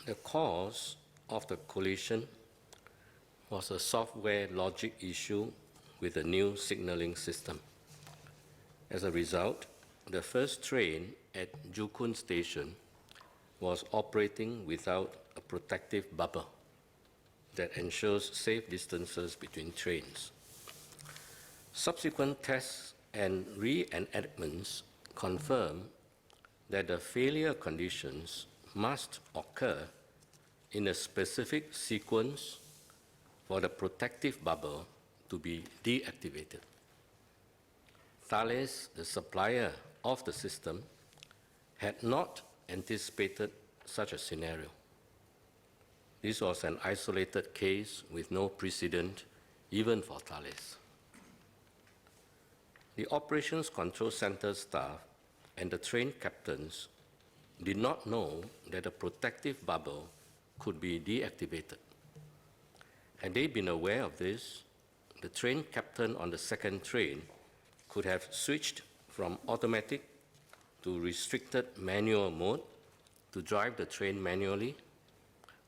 The cause of the collision was a software logic issue with a new signaling system. As a result, the first train at Joo Koon station was operating without a protective bubble that ensures safe distances between trains. Subsequent tests and reenactments confirm that the failure conditions must occur in a specific sequence for the protective bubble to be deactivated. Thales, the supplier of the system, had not anticipated such a scenario. This was an isolated case with no precedent, even for Thales. The Operations Control Center staff and the train captains did not know that a protective bubble could be deactivated. Had they been aware of this, the train captain on the second train could have switched from automatic to restricted manual mode to drive the train manually,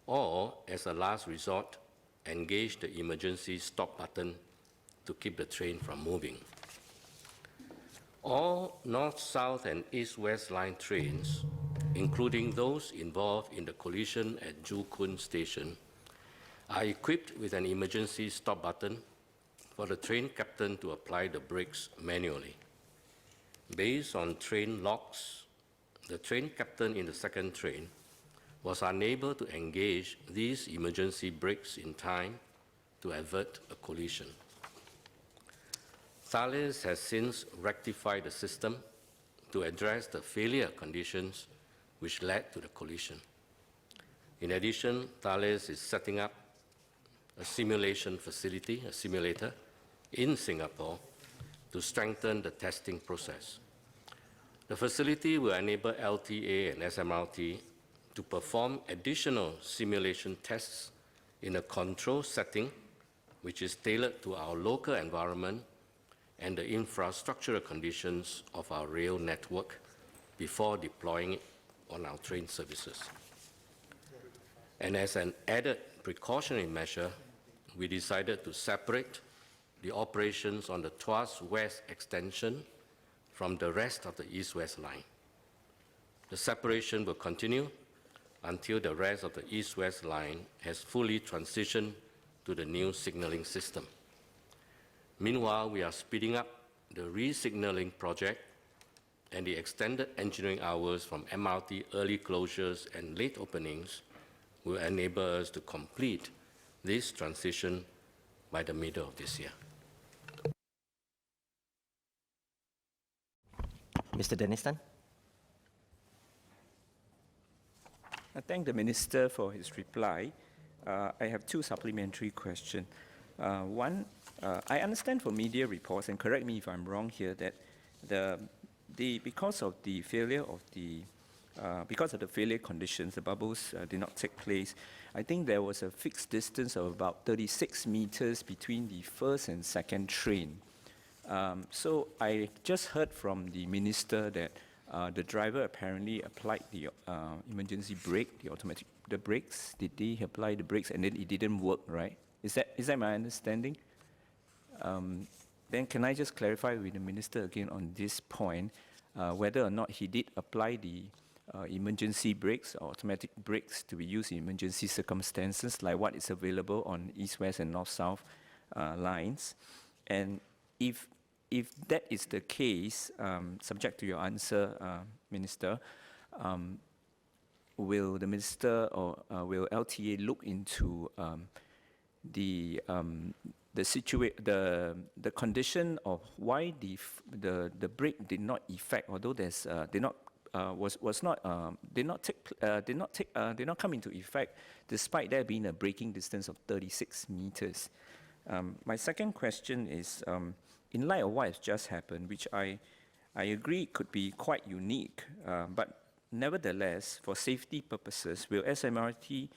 or, as a last resort, engage the emergency stop button to keep the train from moving. All north-south and east-west line trains, including those involved in the collision at Joo Koon station, are equipped with an emergency stop button for the train captain to apply the brakes manually. Based on train logs, the train captain in the second train was unable to engage these emergency brakes in time to avert a collision. Thales has since rectified the system to address the failure conditions which led to the collision. In addition, Thales is setting up a simulation facility, a simulator, in Singapore to strengthen the testing process. The facility will enable LTA and SMRT to perform additional simulation tests in a control setting which is tailored to our local environment and the infrastructural conditions of our rail network before deploying it on our train services. And as an added precautionary measure, we decided to separate the operations on the Tuas West extension from the rest of the East-West line. The separation will continue until the rest of the East-West line has fully transitioned to the new signaling system. Meanwhile, we are speeding up the re-signaling project, and the extended engineering hours from MRT early closures and late openings will enable us to complete this transition by the middle of this year. Mr. Dennis Tan. I thank the Minister for his reply. I have two supplementary questions. One, I understand from media reports, and correct me if I'm wrong here, that because of the failure of because of the failure conditions, the bubbles did not take place. I think there was a fixed distance of about 36 meters between the first and second train. So I just heard from the Minister that the driver apparently applied the emergency brake, the brakes. Did he apply the brakes and then it didn't work, right? Is that my understanding? Then can I just clarify with the Minister again on this point, whether or not he did apply the emergency brakes or automatic brakes to be used in emergency circumstances, like what is available on East-West and North-South lines? And if that is the case, subject to your answer, Minister, will the Minister or will LTA look into the condition of why the brake did not effect, although there's did not come into effect, despite there being a braking distance of 36 meters. My second question is, in light of what has just happened, which I agree could be quite unique, but nevertheless, for safety purposes, will SMRT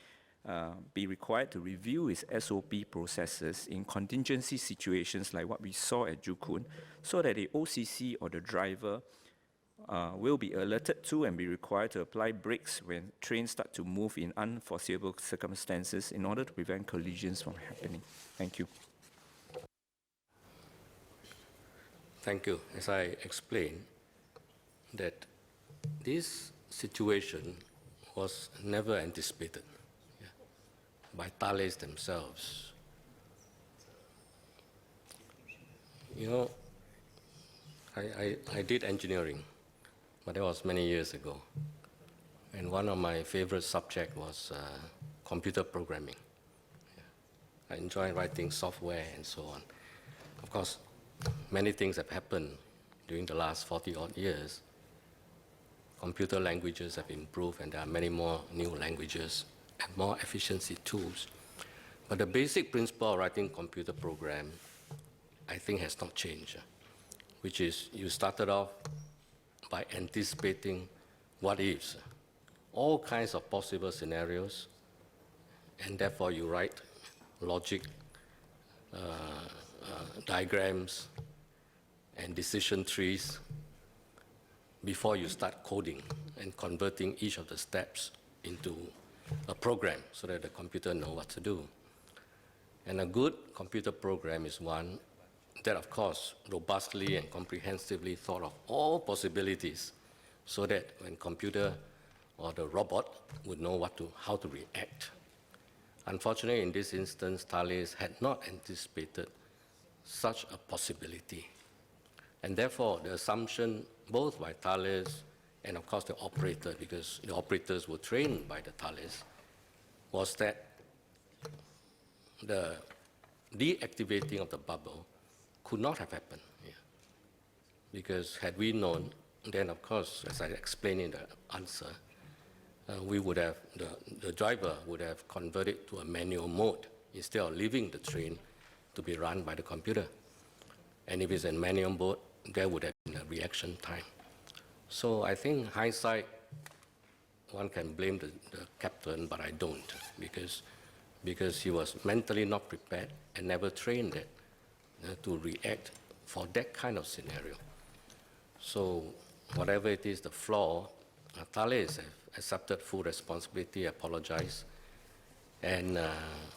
be required to review its SOP processes in contingency situations like what we saw at Joo Koon, so that the OCC or the driver will be alerted to and be required to apply brakes when trains start to move in unforeseeable circumstances in order to prevent collisions from happening. Thank you. Thank you. As I explained, that this situation was never anticipated by Thales themselves. You know, I did engineering, but that was many years ago. And one of my favorite subjects was computer programming. I enjoy writing software and so on. Of course, many things have happened during the last 40-odd years. Computer languages have improved, and there are many more new languages and more efficiency tools. But the basic principle of writing computer program, I think, has not changed, which is you started off by anticipating what ifs, all kinds of possible scenarios, and therefore you write logic, diagrams, and decision trees before you start coding and converting each of the steps into a program so that the computer knows what to do. And a good computer program is one that, of course, robustly and comprehensively thought of all possibilities so that when computer or the robot would know how to react. Unfortunately, in this instance, Thales had not anticipated such a possibility. And therefore, the assumption, both by Thales and, of course, the operator, because the operators were trained by the Thales, was that the deactivating of the bubble could not have happened. Because had we known, then, of course, as I explained in the answer, we would have, the driver would have converted to a manual mode instead of leaving the train to be run by the computer. And if it's in manual mode, there would have been a reaction time. So I think hindsight, one can blame the captain, but I don't, because he was mentally not prepared and never trained it to react for that kind of scenario. So whatever it is, the flaw, Thales have accepted full responsibility, apologized, and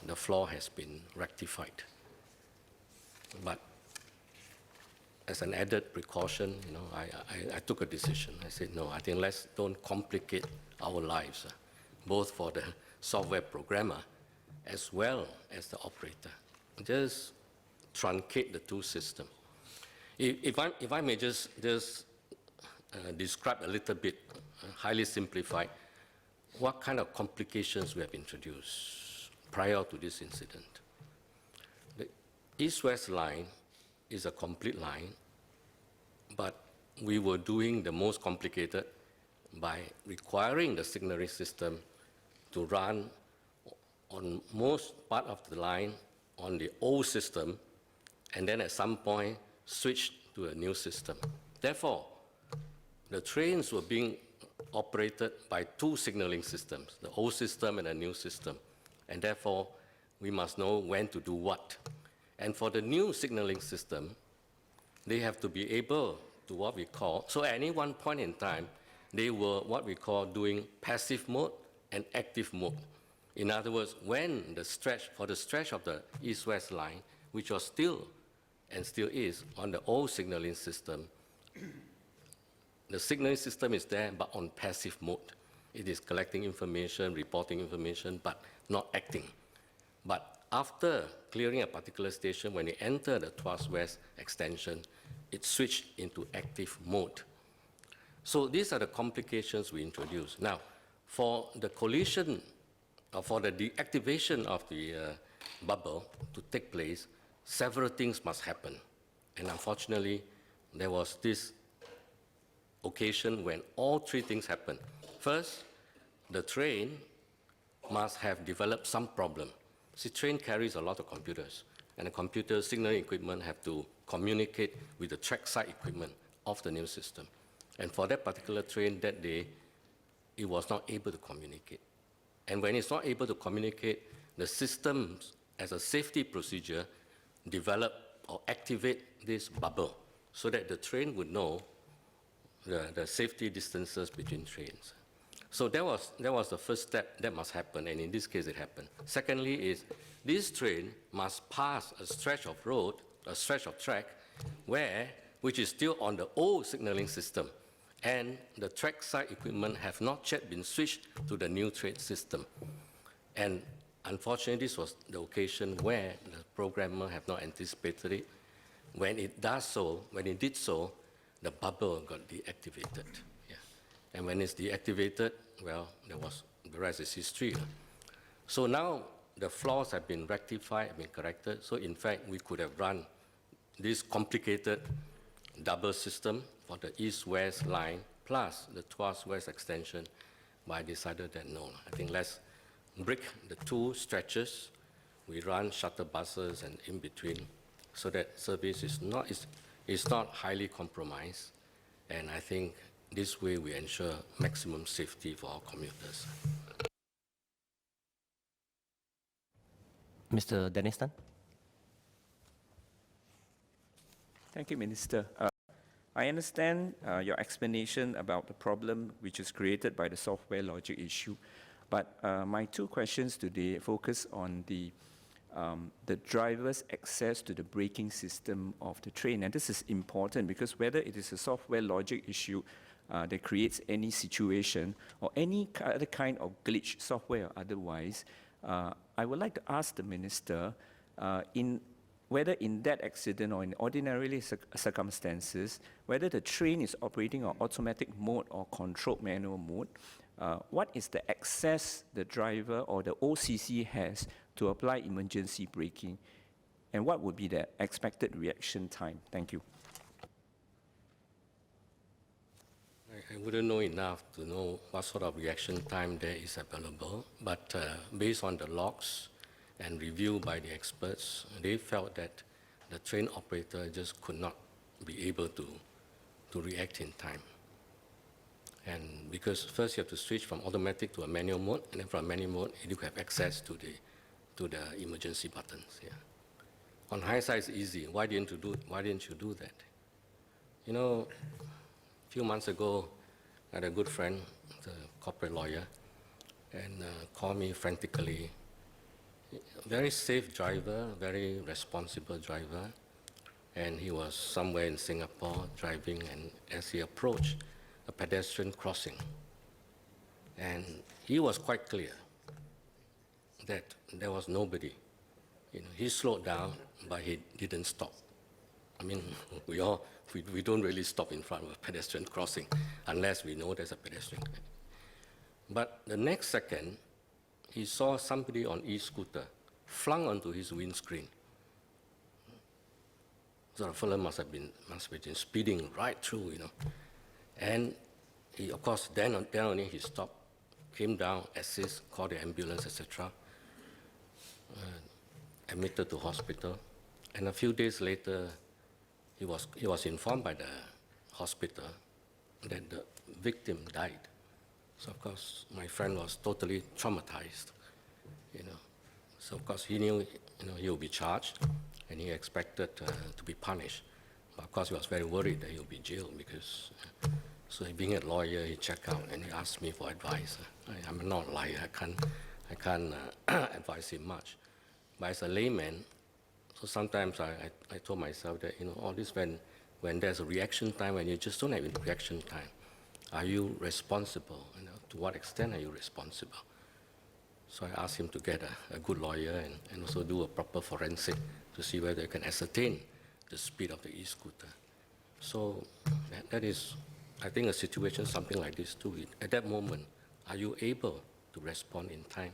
the flaw has been rectified. But as an added precaution, I took a decision. I said, no, I think don't complicate our lives, both for the software programmer as well as the operator. Just truncate the two systems. If I may just describe a little bit, highly simplified, what kind of complications we have introduced prior to this incident. The east-west line is a complete line, but we were doing the most complicated by requiring the signaling system to run on most part of the line on the old system, and then at some point switch to a new system. Therefore, the trains were being operated by two signaling systems, the old system and the new system, and therefore we must know when to do what. And for the new signaling system, they have to be able to what we call, so at any one point in time, they were what we call doing passive mode and active mode. In other words, when for the stretch of the east-west line, which was still and still is on the old signaling system, the signaling system is there, but on passive mode. It is collecting information, reporting information, but not acting. But after clearing a particular station, when it entered the Tuas West extension, it switched into active mode. So these are the complications we introduced. Now, for the collision, or for the deactivation of the bubble to take place, several things must happen. And unfortunately, there was this occasion when all three things happened. First, the train must have developed some problem. See, train carries a lot of computers, and the computer signaling equipment have to communicate with the trackside equipment of the new system. And for that particular train that day, it was not able to communicate. And when it's not able to communicate, the systems, as a safety procedure, develop or activate this bubble so that the train would know the safety distances between trains. So that was the first step that must happen, and in this case it happened. Secondly is this train must pass a stretch of road, a stretch of track, which is still on the old signaling system, and the trackside equipment have not yet been switched to the new train system. And unfortunately, this was the occasion where the programmer have not anticipated it. When it did so, the bubble got deactivated. Yeah. And when it's deactivated, well, the rest is history. So now the flaws have been rectified, have been corrected. So in fact, we could have run this complicated double system for the east-west line plus the Tuas-West extension, but I decided that no, I think let's break the two stretches. We run shuttle buses and in between, so that service is not highly compromised. And I think this way we ensure maximum safety for our commuters. Mr. Dennis Tan. Thank you, Minister. I understand your explanation about the problem which is created by the software logic issue, but my two questions today focus on the driver's access to the braking system of the train. And this is important because whether it is a software logic issue that creates any situation or any other kind of glitch, software or otherwise, I would like to ask the Minister whether in that accident or in ordinary circumstances, whether the train is operating on automatic mode or controlled manual mode, what is the access the driver or the OCC has to apply emergency braking, and what would be the expected reaction time? Thank you. I wouldn't know enough to know what sort of reaction time there is available, but based on the logs and review by the experts, they felt that the train operator just could not be able to react in time. And because first you have to switch from automatic to a manual mode, and then from manual mode, you have access to the emergency buttons. Yeah. On hindsight, it's easy. Why didn't you do that? You know, a few months ago, I had a good friend, the corporate lawyer, and called me frantically. Very safe driver, very responsible driver, and he was somewhere in Singapore driving, and as he approached a pedestrian crossing, and he was quite clear that there was nobody. You know, he slowed down, but he didn't stop. I mean, we don't really stop in front of a pedestrian crossing unless we know there's a pedestrian. But the next second, he saw somebody on e-scooter flung onto his windscreen. So the fellow must have been speeding right through, you know. And he, of course, then only he stopped, came down, assist, called the ambulance, etc. Admitted to hospital. And a few days later, he was informed by the hospital that the victim died. So of course, my friend was totally traumatized, you know. So of course, he knew, you know, he would be charged, and he expected to be punished. But of course, he was very worried that he'll be jailed because. So being a lawyer, he checked out and he asked me for advice. I'm not a lawyer. I can't advise him much. But as a layman, so sometimes I told myself that, you know, all this when there's a reaction time, when you just don't have a reaction time, are you responsible? You know, to what extent are you responsible? So I asked him to get a good lawyer and also do a proper forensic to see whether you can ascertain the speed of the e-scooter. So that is, I think, a situation something like this too. At that moment, are you able to respond in time?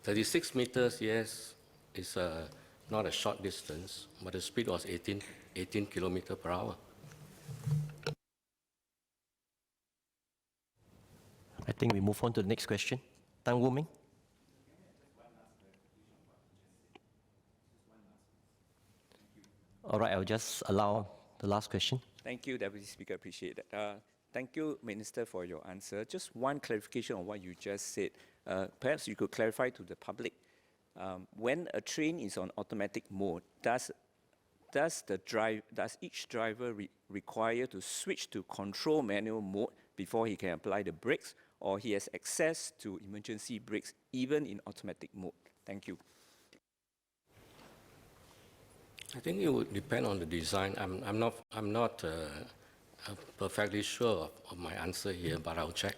36 meters, yes, is not a short distance, but the speed was 18 kilometers per hour. I think we move on to the next question. Tan Wu Ming. All right, I'll just allow the last question. Thank you, Deputy Speaker. Appreciate that. Thank you, Minister, for your answer. Just one clarification on what you just said. Perhaps you could clarify to the public. When a train is on automatic mode, does does each driver require to switch to control manual mode before he can apply the brakes, or he has access to emergency brakes even in automatic mode? Thank you. I think it would depend on the design. I'm not perfectly sure of my answer here, but I'll check.